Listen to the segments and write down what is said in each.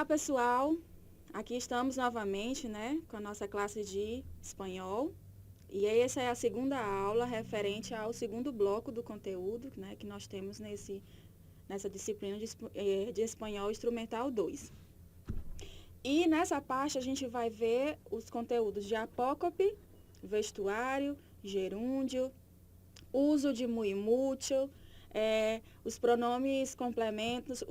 pessoal, aqui estamos novamente, né, com a nossa classe de espanhol. E essa é a segunda aula referente ao segundo bloco do conteúdo, né, que nós temos nessa disciplina de espanhol instrumental 2. E nessa parte a gente vai ver os conteúdos de apócope, vestuário, gerúndio, uso de muy mucho, os pronomes complementos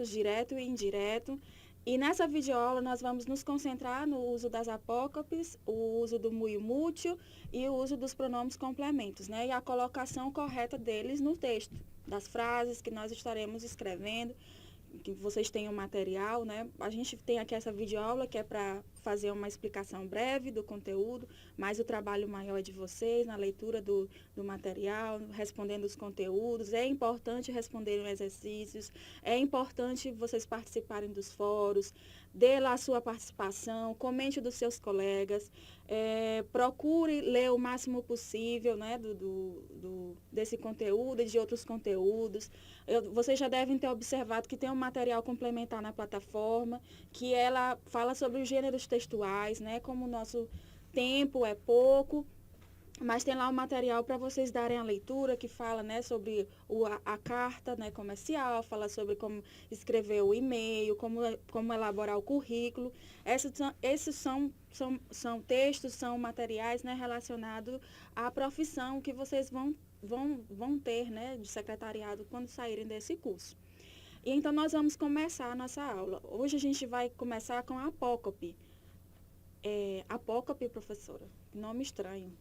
direto e indireto. E nessa videoaula nós vamos nos concentrar no uso das apócopes, o uso do muy mucho e o uso dos pronomes complementos, né? E a colocação correta deles no texto, das frases que nós estaremos escrevendo, que vocês tenham material, né? A gente tem aqui essa videoaula que é para fazer uma explicação breve do conteúdo, mas o trabalho maior é de vocês, na leitura do material, respondendo os conteúdos. É importante responderem exercícios, é importante vocês participarem dos fóruns, dê lá a sua participação, comente dos seus colegas, procure ler o máximo possível, né, desse conteúdo e de outros conteúdos. Vocês já devem ter observado que tem um material complementar na plataforma, que ela fala sobre os gêneros textuais, né, como o nosso tempo é pouco, mas tem lá um material para vocês darem a leitura, que fala, né, sobre a carta, né, comercial, fala sobre escrever o e-mail, como elaborar o currículo. Esses são textos, são materiais, né, relacionados à profissão que vocês vão ter, né, de secretariado quando saírem desse curso. E então nós vamos começar a nossa aula. Hoje a gente vai começar com a apócope. Apócope, professora, nome estranho.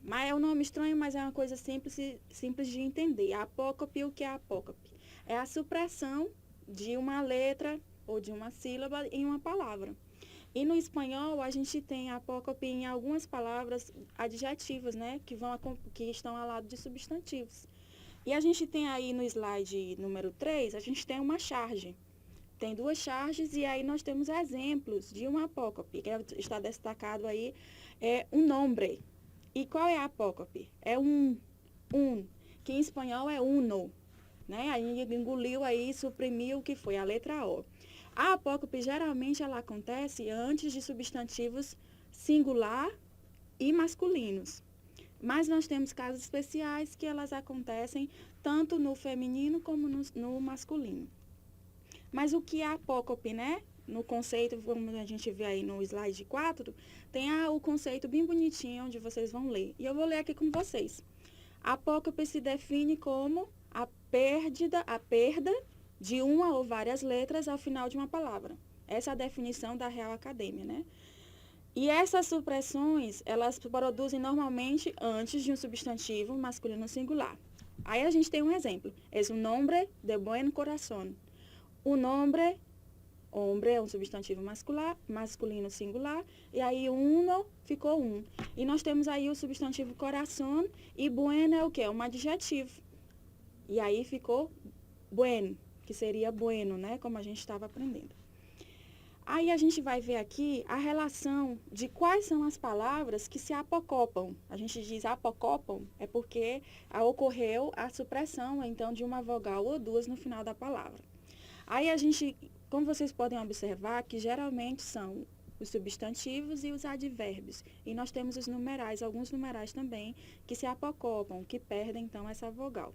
Mas é um nome estranho, mas é uma coisa simples de entender. A apócope, o que é a apócope? É a supressão de uma letra ou de uma sílaba em uma palavra. E no espanhol, a gente tem apócope em algumas palavras adjetivas, né, que estão ao lado de substantivos. E a gente tem aí no slide número 3, a gente tem uma charge. Tem duas charges e aí nós temos exemplos de uma apócope, que está destacado aí, um nombre. E qual é a apócope? É um, que em espanhol é uno, né? Aí engoliu aí, suprimiu o que foi a letra O. A apócope, geralmente, ela acontece antes de substantivos singular e masculinos. Mas nós temos casos especiais que elas acontecem tanto no feminino como no masculino. Mas o que é apócope, né? No conceito, como a gente vê aí no slide 4, tem o conceito bem bonitinho, onde vocês vão ler. E eu vou ler aqui com vocês. A apócope se define como a perda de uma ou várias letras ao final de uma palavra. Essa é a definição da Real Academia, né? E essas supressões, elas produzem normalmente antes de um substantivo masculino singular. Aí a gente tem um exemplo. Es un nombre de buen corazón. O nombre, hombre é um substantivo masculino singular, e aí uno ficou um. E nós temos aí o substantivo coração, e bueno é o quê? É um adjetivo. E aí ficou buen, que seria bueno, né? Como a gente estava aprendendo. Aí a gente vai ver aqui a relação de quais são as palavras que se apocopam. A gente diz apocopam, é porque ocorreu a supressão, então, de uma vogal ou duas no final da palavra. Aí a gente, como vocês podem observar, que geralmente são os substantivos e os advérbios. E nós temos os numerais, alguns numerais também, que se apocopam, que perdem, então, essa vogal.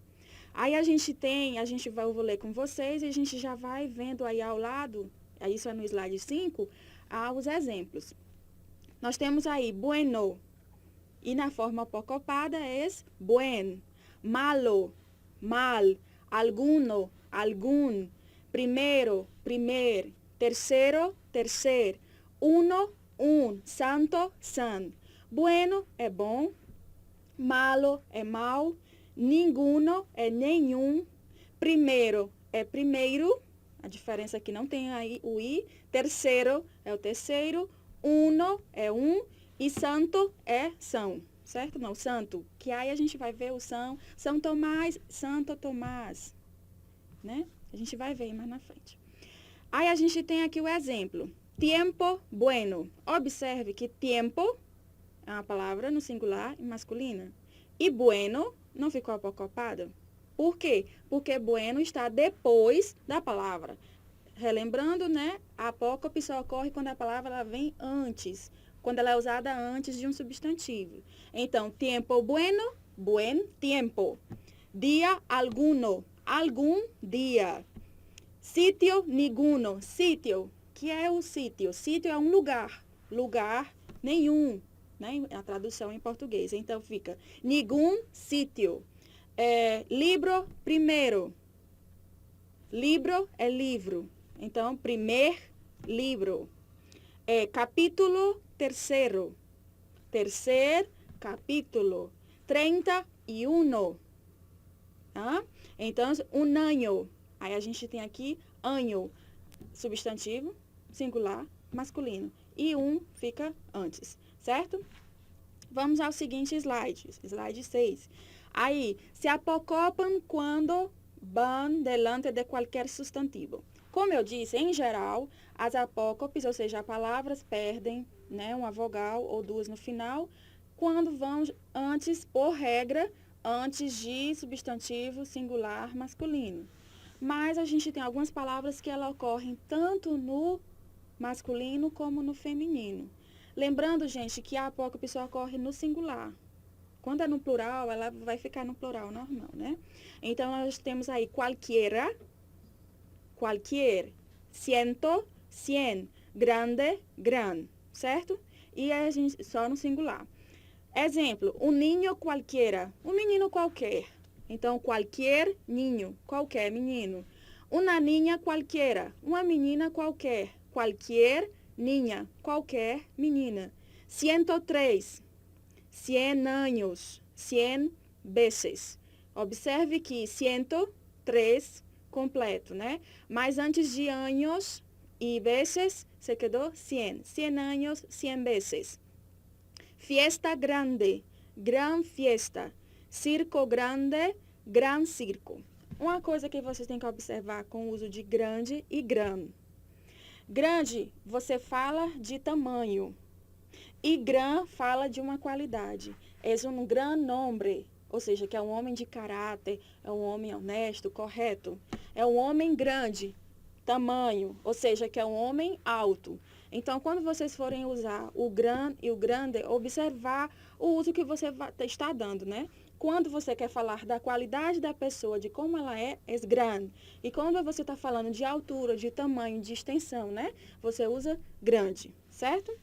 Aí eu vou ler com vocês, e a gente já vai vendo aí ao lado, isso é no slide 5, os exemplos. Nós temos aí bueno, e na forma apocopada é buen, malo, mal, alguno, algum, primero, primer, tercero, tercer, uno, santo, san. Bueno é bom, malo é mal, ninguno é nenhum, primeiro é primeiro, a diferença é que não tem aí o i, terceiro é o terceiro, uno é um e santo é são, certo? Não, santo, que aí a gente vai ver o São Tomás, Santo Tomás, né? A gente vai ver mais na frente. Aí a gente tem aqui o exemplo. Tiempo bueno. Observe que tiempo é uma palavra no singular e masculina. E bueno não ficou apocopado? Por quê? Porque bueno está depois da palavra. relembrando, né? A apócope só ocorre quando a palavra ela vem antes, quando ela é usada antes de um substantivo. Então, tiempo bueno, buen tiempo. Dia alguno, algum dia. Sítio ninguno, sítio, que é o sítio? Sítio é um lugar, lugar nenhum, né? A tradução em português. Então, fica ningún sítio. Libro primeiro. Libro é livro. Então, primeiro livro. Capítulo terceiro. Terceiro capítulo. 31. Ah? Então, um ano. Aí a gente tem aqui ano, substantivo, singular, masculino. E fica antes, certo? Vamos ao seguinte slide. Slide 6. Aí, se apocopam quando van delante de qualquer substantivo. Como eu disse, em geral, as apócopes, ou seja, as palavras perdem, né, uma vogal ou duas no final, quando vão antes, por regra, antes de substantivo singular masculino. Mas a gente tem algumas palavras que elas ocorrem tanto no masculino como no feminino. Lembrando, gente, que a apócope só ocorre no singular. Quando é no plural, ela vai ficar no plural normal, né? Então, nós temos aí qualquiera, qualquier, ciento, cien, grande, gran, certo? E a gente só no singular. Exemplo, um ninho qualquer, um menino qualquer. Então, qualquer ninho, qualquer menino. Uma ninha qualquer, uma menina qualquer. Qualquer ninha, qualquer menina. 103, 100 anos, 100 vezes. Observe que 103 completo, né? Mas antes de anos e vezes, se quedou 100. 100 anos, 100 vezes. Fiesta grande, gran fiesta. Circo grande, gran circo. Uma coisa que vocês têm que observar com o uso de grande e gran. Grande, você fala de tamanho. E gran fala de uma qualidade. É um gran nombre, ou seja, que é um homem de caráter, é um homem honesto, correto. É um homem grande, tamanho, ou seja, que é um homem alto. Então, quando vocês forem usar o gran e o grande, observar o uso que você está dando, né? Quando você quer falar da qualidade da pessoa, de como ela é grande. E quando você está falando de altura, de tamanho, de extensão, né? Você usa grande, certo?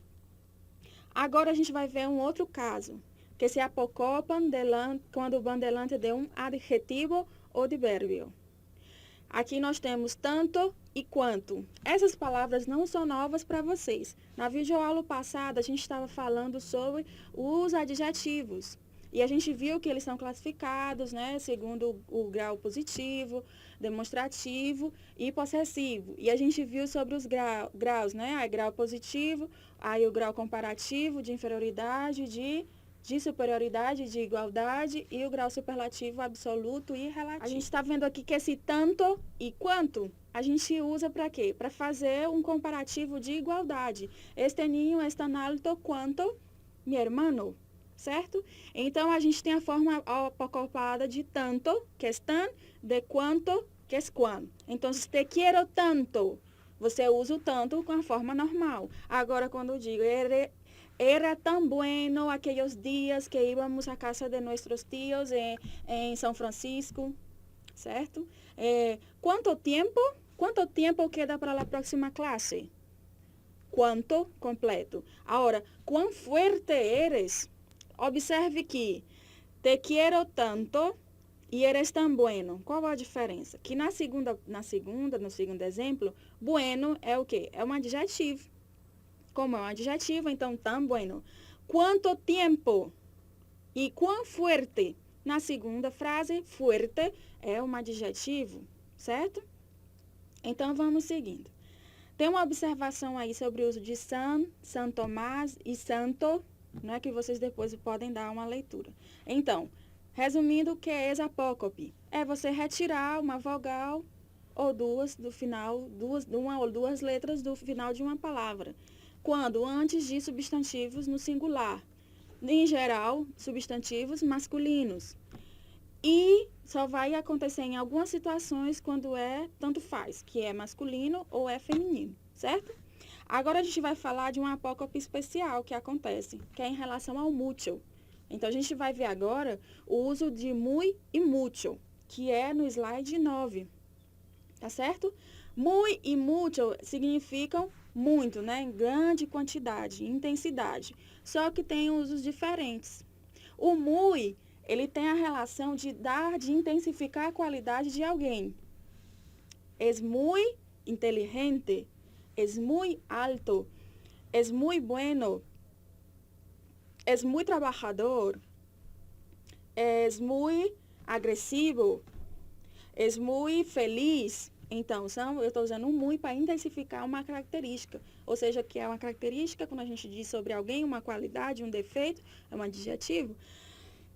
Agora a gente vai ver um outro caso, que se apocopam quando vão delante de um adjetivo ou advérbio. Aqui nós temos tanto e quanto. Essas palavras não são novas para vocês. Na videoaula passada, a gente estava falando sobre os adjetivos. E a gente viu que eles são classificados, né, segundo o grau positivo, demonstrativo e possessivo. E a gente viu sobre os graus, né, aí grau positivo, aí o grau comparativo de inferioridade, de superioridade, de igualdade e o grau superlativo absoluto e relativo. A gente está vendo aqui que esse tanto e quanto a gente usa para quê? Para fazer um comparativo de igualdade. Este niño es tan alto quanto mi hermano, certo? Então, a gente tem a forma acoplada de tanto, que é tan, de quanto, que é quan. Então, se te quiero tanto, você usa o tanto com a forma normal. Agora, quando eu digo era tão bueno aqueles dias que íbamos à casa de nossos tios em São Francisco, certo? Quanto tempo queda para a próxima classe? Quanto completo. Agora, quão fuerte eres? Observe que te quiero tanto e eres tan bueno. Qual a diferença? Que no segundo exemplo, bueno é o quê? É um adjetivo. Como é um adjetivo, então, tan bueno. Quanto tempo e quão fuerte? Na segunda frase, fuerte é um adjetivo, certo? Então, vamos seguindo. Tem uma observação aí sobre o uso de São Tomás e santo, né, que vocês depois podem dar uma leitura. Então, resumindo, o que é apócope? É você retirar uma vogal ou duas do final, uma ou duas letras do final de uma palavra. Quando antes de substantivos no singular. Em geral, substantivos masculinos. E só vai acontecer em algumas situações quando é tanto faz, que é masculino ou é feminino, certo? Agora a gente vai falar de um apócope especial que acontece, que é em relação ao mucho. Então a gente vai ver agora o uso de muy e mucho, que é no slide 9, tá certo? Muy e mucho significam muito, né? Em grande quantidade, intensidade. Só que tem usos diferentes. O muy, ele tem a relação de dar, de intensificar a qualidade de alguém. Es muy inteligente, es muy alto, es muy bueno, es muy trabajador, es muy agresivo, es muy feliz. Então, eu estou usando um muy para intensificar uma característica. Ou seja, que é uma característica, quando a gente diz sobre alguém, uma qualidade, um defeito, é um adjetivo.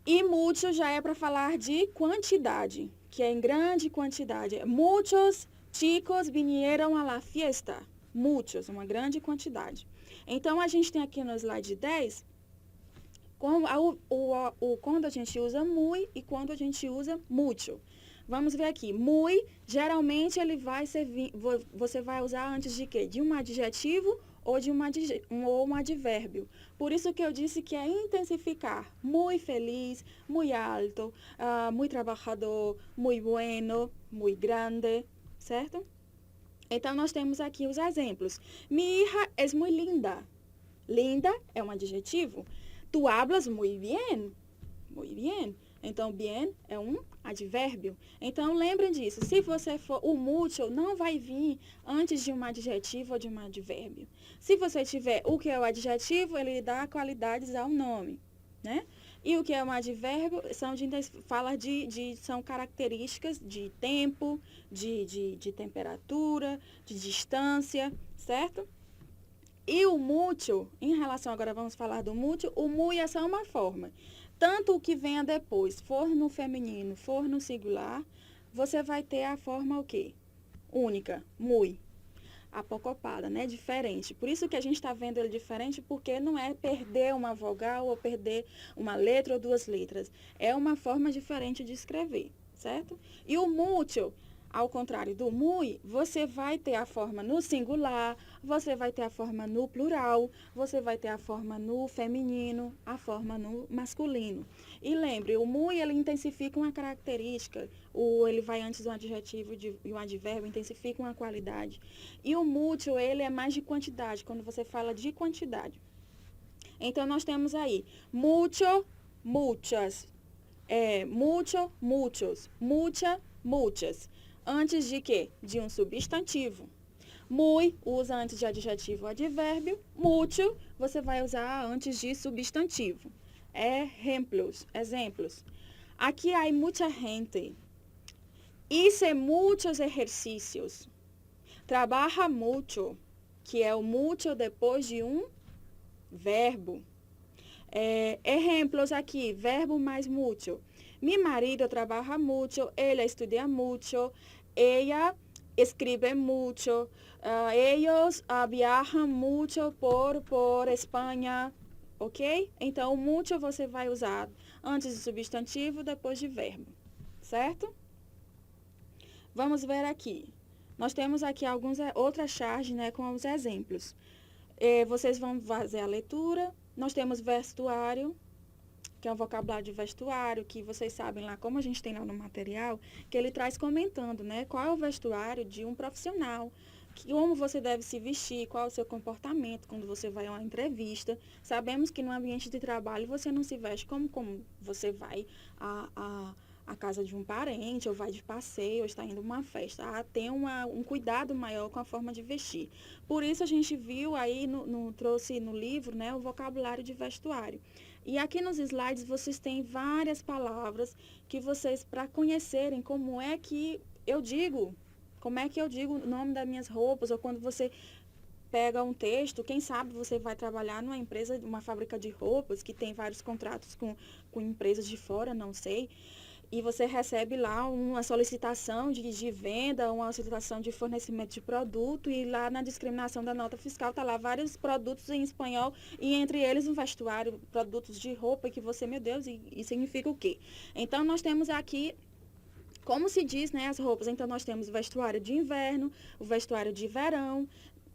E mucho já é para falar de quantidade, que é em grande quantidade. Muchos chicos vinieron a la fiesta. Muchos, uma grande quantidade. Então, a gente tem aqui no slide 10, quando a gente usa muy e quando a gente usa mucho. Vamos ver aqui. Muy, geralmente, ele vai servir, você vai usar antes de quê? De um adjetivo ou de um advérbio. Por isso que eu disse que é intensificar. Muy feliz, muy alto, muy trabajador, muy bueno, muy grande, certo? Então, nós temos aqui os exemplos. Mi hija es muy linda. Linda é um adjetivo. Tu hablas muy bien. Muy bien. Então, bien é um advérbio. Então, lembrem disso. Se você for, o mucho não vai vir antes de um adjetivo ou de um advérbio. Se você tiver o que é o adjetivo, ele dá qualidades ao nome, né? E o que é um advérbio são características de tempo, de temperatura, de distância, certo? E o mucho, em relação agora vamos falar do mucho, o muy é só uma forma. Tanto o que venha depois, for no feminino, for no singular, você vai ter a forma o quê? Única, muy. Apocopada, né? Diferente. Por isso que a gente está vendo ele diferente, porque não é perder uma vogal ou perder uma letra ou duas letras. É uma forma diferente de escrever, certo? E o mucho, ao contrário do muy, você vai ter a forma no singular, você vai ter a forma no plural, você vai ter a forma no feminino, a forma no masculino. E lembre, o muy, ele intensifica uma característica, ele vai antes do adjetivo e o advérbio intensifica uma qualidade. E o mucho, ele é mais de quantidade, quando você fala de quantidade. Então, nós temos aí, mucho, muchas, mucho, muchos, mucha, muchas. Antes de quê? De um substantivo. Muy usa antes de adjetivo ou advérbio. Mucho você vai usar antes de substantivo. Exemplos. Aqui há muita gente. Hice muchos ejercicios. Trabaja mucho, que é o mucho depois de um verbo. Exemplos aqui, verbo mais mucho. Mi marido trabaja mucho, ella estudia mucho, ella escribe mucho, ellos viajan mucho por Espanha, ok? Então, o mucho você vai usar antes de substantivo, depois de verbo, certo? Vamos ver aqui. Nós temos aqui outras charges, né, com os exemplos. Vocês vão fazer a leitura. Nós temos vestuário, que é um vocabulário de vestuário, que vocês sabem lá, como a gente tem lá no material, que ele traz comentando, né, qual é o vestuário de um profissional, como você deve se vestir, qual é o seu comportamento quando você vai a uma entrevista. Sabemos que no ambiente de trabalho você não se veste como você vai a casa de um parente, ou vai de passeio, ou está indo a uma festa. Tem um cuidado maior com a forma de vestir. Por isso a gente viu aí, trouxe no livro, né, o vocabulário de vestuário. E aqui nos slides vocês têm várias palavras que vocês, para conhecerem como é que eu digo o nome das minhas roupas, ou quando você pega um texto, quem sabe você vai trabalhar numa empresa, uma fábrica de roupas, que tem vários contratos com empresas de fora, não sei, e você recebe lá uma solicitação de venda, uma solicitação de fornecimento de produto, e lá na discriminação da nota fiscal está lá vários produtos em espanhol, e entre eles um vestuário, produtos de roupa, que você, meu Deus, e significa o quê? Então, nós temos aqui Como se diz, né, as roupas? Então, nós temos o vestuário de inverno, o vestuário de verão,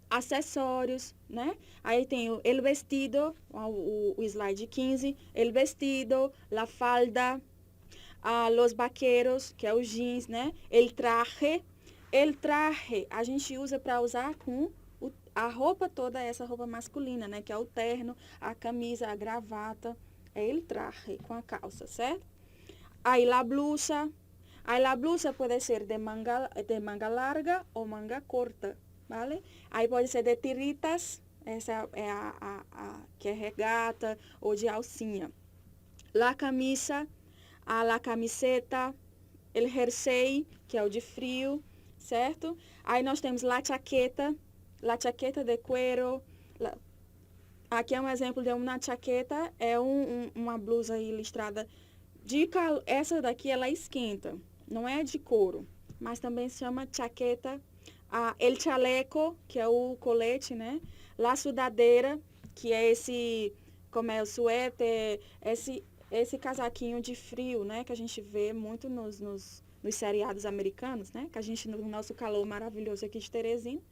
acessórios, né? Aí tem o el vestido, o slide 15, el vestido, la falda, los vaqueros, que é os jeans, né? El traje. El traje a gente usa para usar com a roupa toda, essa roupa masculina, né? Que é o terno, a camisa, a gravata. É el traje com a calça, certo? Aí la blusa pode ser de manga larga ou manga corta, vale? Aí pode ser de tiritas, essa é que é regata ou de alcinha. La camisa, la camiseta, el jersey, que é o de frio, certo? Aí nós temos la chaqueta de cuero. Aqui é um exemplo de uma chaqueta, é uma blusa aí listrada de calor. Essa daqui ela esquenta, não é de couro, mas também se chama chaqueta. El chaleco, que é o colete, né? La sudadeira, que é como é o suéter, esse casaquinho de frio, né? Que a gente vê muito nos seriados americanos, né? Que a gente, no nosso calor maravilhoso aqui de Teresina,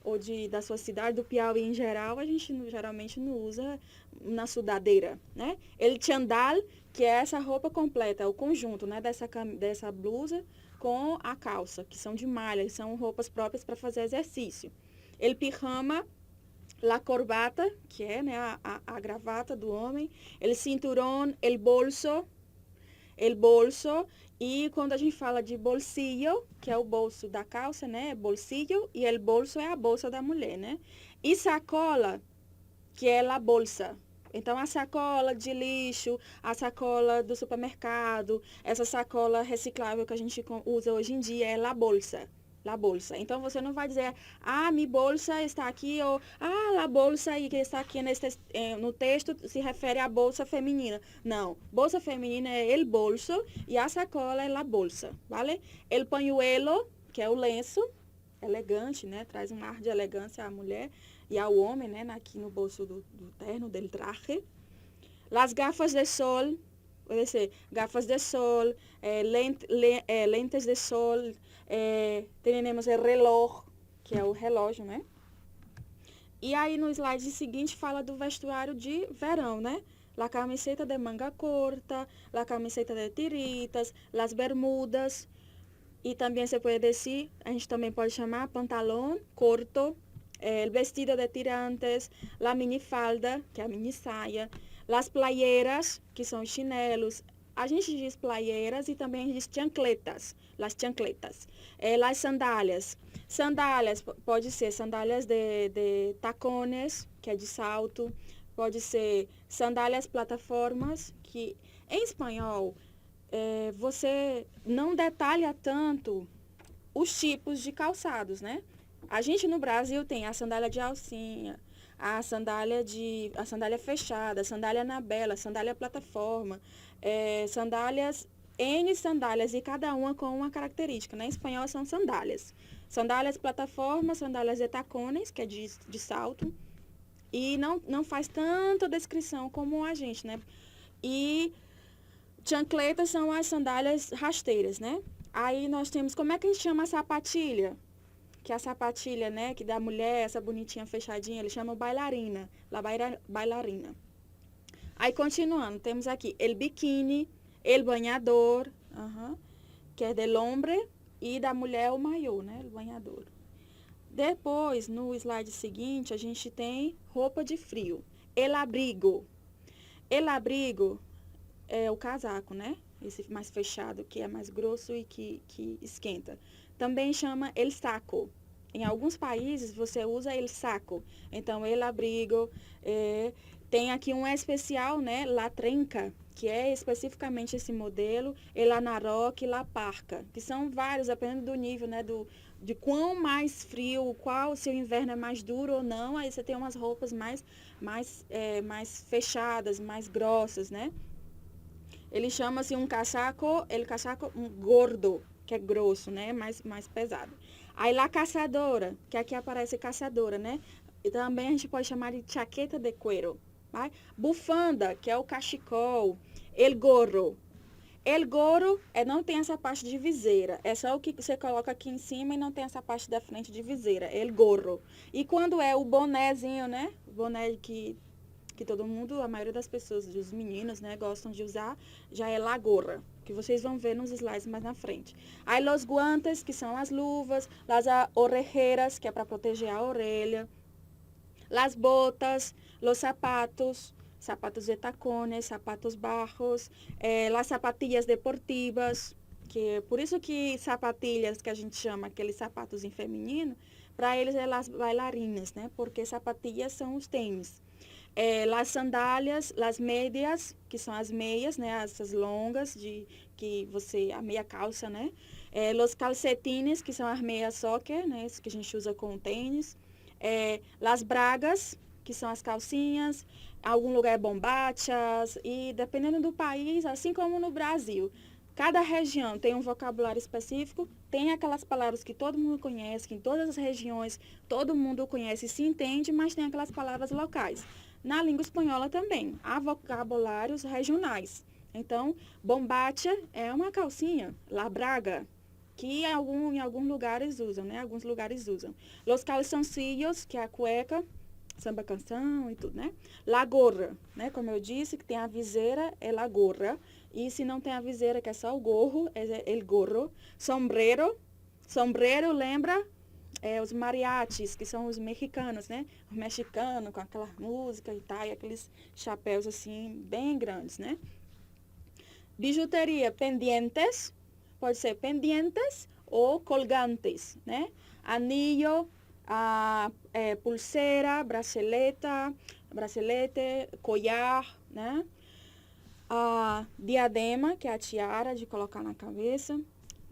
ou da sua cidade, do Piauí em geral, a gente geralmente não usa na sudadeira, né? El chandal, que é essa roupa completa, o conjunto, né? Dessa blusa com a calça, que são de malha, que são roupas próprias para fazer exercício. El pijama, la corbata, que é, né, a gravata do homem. El cinturón, el bolso, e quando a gente fala de bolsillo, que é o bolso da calça, né, bolsillo, e el bolso é a bolsa da mulher, né? E sacola, que é a bolsa. Então, a sacola de lixo, a sacola do supermercado, essa sacola reciclável que a gente usa hoje em dia é la bolsa. La bolsa. Então, você não vai dizer, minha bolsa está aqui, ou, la bolsa que está aqui no texto se refere à bolsa feminina. Não. Bolsa feminina é el bolso e a sacola é la bolsa, vale? El pañuelo, que é o lenço, elegante, né? Traz um ar de elegância à mulher e ao homem, né? Aqui no bolso do terno, del traje. Las gafas de sol, pode ser gafas de sol, lentes de sol, temos o reloj, que é o relógio, né? E aí no slide seguinte fala do vestuário de verão, né? La camiseta de manga corta, la camiseta de tiritas, las bermudas. E também se pode dizer, a gente também pode chamar pantalão corto, el vestido de tirantes, la minifalda, que é a mini saia, las playeras, que são os chinelos. A gente diz playeras e também a gente diz chancletas, las chancletas. Las sandálias. Sandálias, pode ser sandálias de tacones, que é de salto. Pode ser sandálias plataformas, que em espanhol você não detalha tanto os tipos de calçados, né? A gente no Brasil tem a sandália de alcinha, a sandália fechada, a sandália anabela, a sandália plataforma, N sandálias e cada uma com uma característica. Né? Em espanhol são sandálias. Sandálias plataforma, sandálias de tacones, que é de salto, e não faz tanta descrição como a gente, né? E chancletas são as sandálias rasteiras, né? Aí nós temos, como é que a gente chama a sapatilha? Que é a sapatilha, né, que da mulher, essa bonitinha fechadinha, eles chamam bailarina, bailarina. Aí, continuando, temos aqui el biquíni, el banhador, que é del hombre, e da mulher o maiô, né, o banhador. Depois, no slide seguinte, a gente tem roupa de frio. El abrigo. El abrigo é o casaco, né, esse mais fechado, que é mais grosso e que esquenta. Também chama el saco. Em alguns países você usa el saco. Então, el abrigo. Tem aqui um especial, né? La trenca, que é especificamente esse modelo. El anaroque, la parca. Que são vários, dependendo do nível, né? De quão mais frio, se o inverno é mais duro ou não. Aí você tem umas roupas mais fechadas, mais grossas, né? Ele chama-se el casaco gordo, que é grosso, né? Mais pesado. Aí la caçadora, que aqui aparece caçadora, né? E também a gente pode chamar de chaqueta de cuero. Vai? Bufanda, que é o cachecol. El gorro. El gorro não tem essa parte de viseira. É só o que você coloca aqui em cima e não tem essa parte da frente de viseira. El gorro. E quando é o bonézinho, né? O boné que todo mundo, a maioria das pessoas, dos meninos, né, gostam de usar, já é la gorra, que vocês vão ver nos slides mais na frente. Aí los guantes, que são as luvas, las orejeras, que é para proteger a orelha, las botas, los zapatos, zapatos de tacones, sapatos bajos, las zapatillas deportivas, que é por isso que sapatilhas, que a gente chama aqueles sapatos em feminino, para eles é las bailarinas, né? Porque sapatilhas são os tênis. Las sandálias, las médias, que são as meias, né? Essas longas, a meia calça, né? Los calcetines, que são as meias soccer, né? Isso que a gente usa com o tênis. Las bragas, que são as calcinhas, algum lugar é bombachas, e dependendo do país, assim como no Brasil, cada região tem um vocabulário específico, tem aquelas palavras que todo mundo conhece, que em todas as regiões todo mundo conhece e se entende, mas tem aquelas palavras locais. Na língua espanhola também, há vocabulários regionais. Então, bombacha é uma calcinha, la braga, que em alguns lugares usam, né? Alguns lugares usam. Los calzoncillos, que é a cueca, samba canção e tudo, né? La gorra, né? Como eu disse, que tem a viseira, é la gorra. E se não tem a viseira, que é só o gorro, é el gorro. Sombrero, sombrero lembra os mariachis, que são os mexicanos, né? Os mexicanos com aquela música e tal, e aqueles chapéus assim, bem grandes, né? Bijuteria, pendientes, pode ser pendientes ou colgantes, né? Anillo, pulseira, bracelete, collar, né? Diadema, que é a tiara de colocar na cabeça.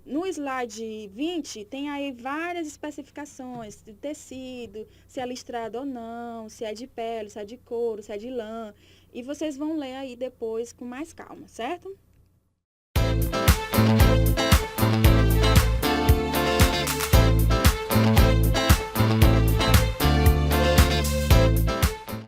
No slide 20, tem aí várias especificações de tecido, se é listrado ou não, se é de pele, se é de couro, se é de lã. E vocês vão ler aí depois com mais calma, certo?